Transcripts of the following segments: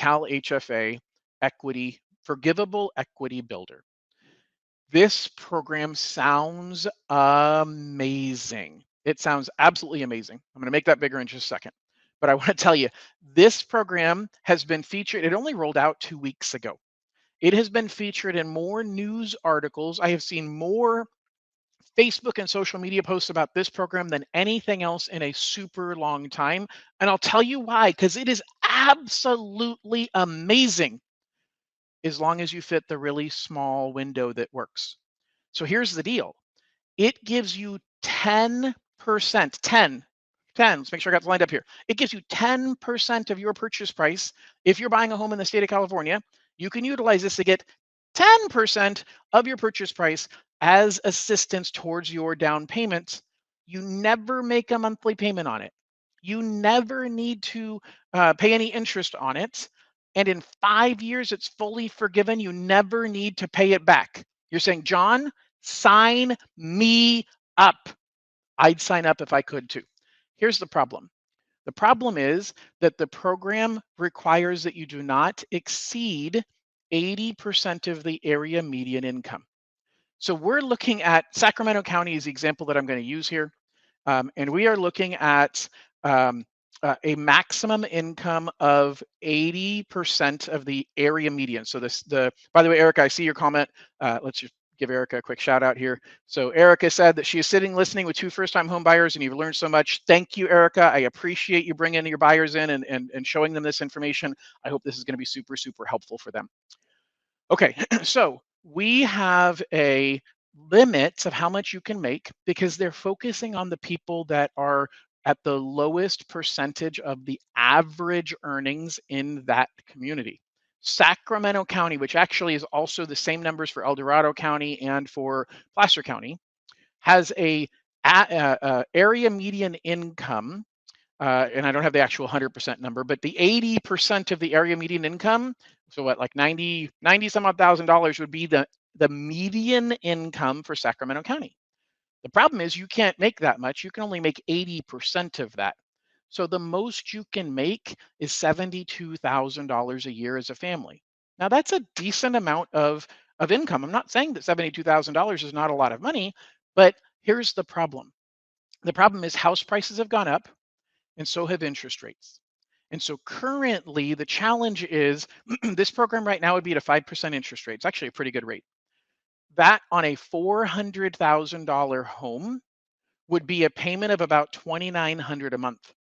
CalHFA Forgivable Equity Builder. This program sounds amazing. It sounds absolutely amazing. I'm going to make that bigger in just a second. But I want to tell you, this program has been featured. It only rolled out 2 weeks ago. It has been featured in more news articles. I have seen more Facebook and social media posts about this program than anything else in a super long time. And I'll tell you why, because it is absolutely amazing as long as you fit the really small window that works. So here's the deal. It gives you 10%, 10, let's make sure I got this lined up here. It gives you 10% of your purchase price. If you're buying a home in the state of California, you can utilize this to get 10% of your purchase price as assistance towards your down payment. You never make a monthly payment on it. You never need to pay any interest on it. And in 5 years, it's fully forgiven. You never need to pay it back. You're saying, John, sign me up. I'd sign up if I could too. Here's the problem. The problem is that the program requires that you do not exceed 80% of the area median income. So we're looking at Sacramento County is the example that I'm going to use here. And we are looking at a maximum income of 80% of the area median. So by the way, Erica, I see your comment. Let's just give Erica a quick shout out here. So Erica said that she is sitting listening with 2 first-time home buyers and you've learned so much. Thank you, Erica. I appreciate you bringing your buyers in and showing them this information. I hope this is going to be super, super helpful for them. Okay, so we have a limit of how much you can make because they're focusing on the people that are at the lowest percentage of the average earnings in that community. Sacramento County, which actually is also the same numbers for El Dorado County and for Placer County, has a area median income, and I don't have the actual 100% number, but the 80% of the area median income, so what, like 90 some odd $1,000 would be the median income for Sacramento County. The problem is you can't make that much. You can only make 80% of that. So the most you can make is $72,000 a year as a family. Now that's a decent amount of income. I'm not saying that $72,000 is not a lot of money, but here's the problem. The problem is house prices have gone up and so have interest rates. And so currently the challenge is this program right now would be at a 5% interest rate. It's actually a pretty good rate. That on a $400,000 home would be a payment of about $2,900 a month.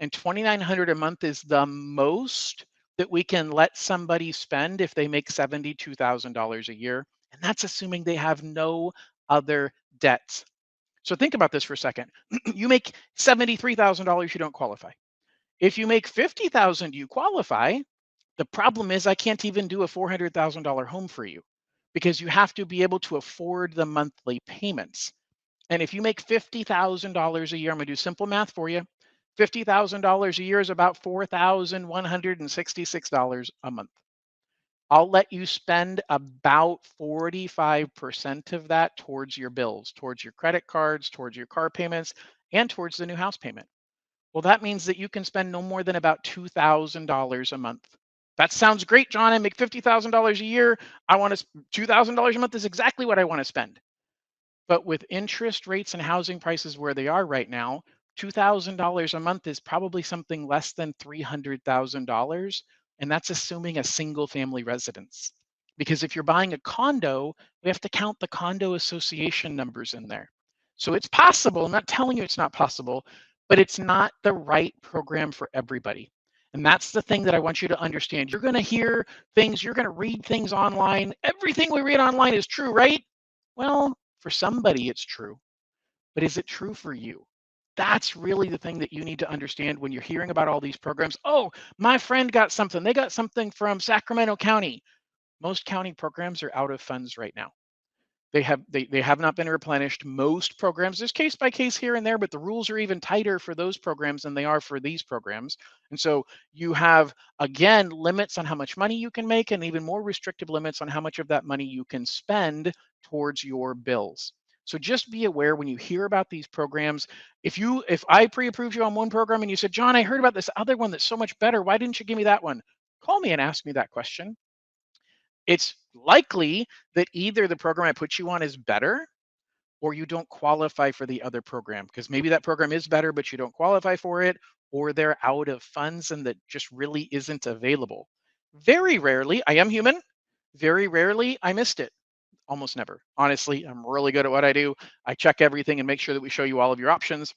And $2,900 a month is the most that we can let somebody spend if they make $72,000 a year. And that's assuming they have no other debts. So think about this for a second. You make $73,000, you don't qualify. If you make $50,000, you qualify. The problem is I can't even do a $400,000 home for you because you have to be able to afford the monthly payments. And if you make $50,000 a year, I'm going to do simple math for you. $50,000 a year is about $4,166 a month. I'll let you spend about 45% of that towards your bills, towards your credit cards, towards your car payments, and towards the new house payment. Well, that means that you can spend no more than about $2,000 a month. That sounds great, John. I make $50,000 a year. I want to $2,000 a month is exactly what I want to spend. But with interest rates and housing prices where they are right now, $2,000 a month is probably something less than $300,000. And that's assuming a single family residence. Because if you're buying a condo, we have to count the condo association numbers in there. So it's possible. I'm not telling you it's not possible, but it's not the right program for everybody. And that's the thing that I want you to understand. You're going to hear things, you're going to read things online. Everything we read online is true, right? Well, for somebody it's true, but is it true for you? That's really the thing that you need to understand when you're hearing about all these programs. Oh, my friend got something. They got something from Sacramento County. Most county programs are out of funds right now. They have not been replenished. Most programs, there's case by case here and there, but the rules are even tighter for those programs than they are for these programs. And so you have, again, limits on how much money you can make and even more restrictive limits on how much of that money you can spend towards your bills. So just be aware when you hear about these programs, if I pre-approved you on one program and you said, John, I heard about this other one that's so much better, why didn't you give me that one? call me and ask me that question. It's likely that either the program I put you on is better or you don't qualify for the other program because maybe that program is better, but you don't qualify for it, or they're out of funds and that just really isn't available. Very rarely, I am human, very rarely I missed it. Almost never. Honestly, I'm really good at what I do. I check everything and make sure that we show you all of your options.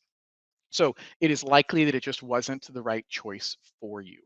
So it is likely that it just wasn't the right choice for you.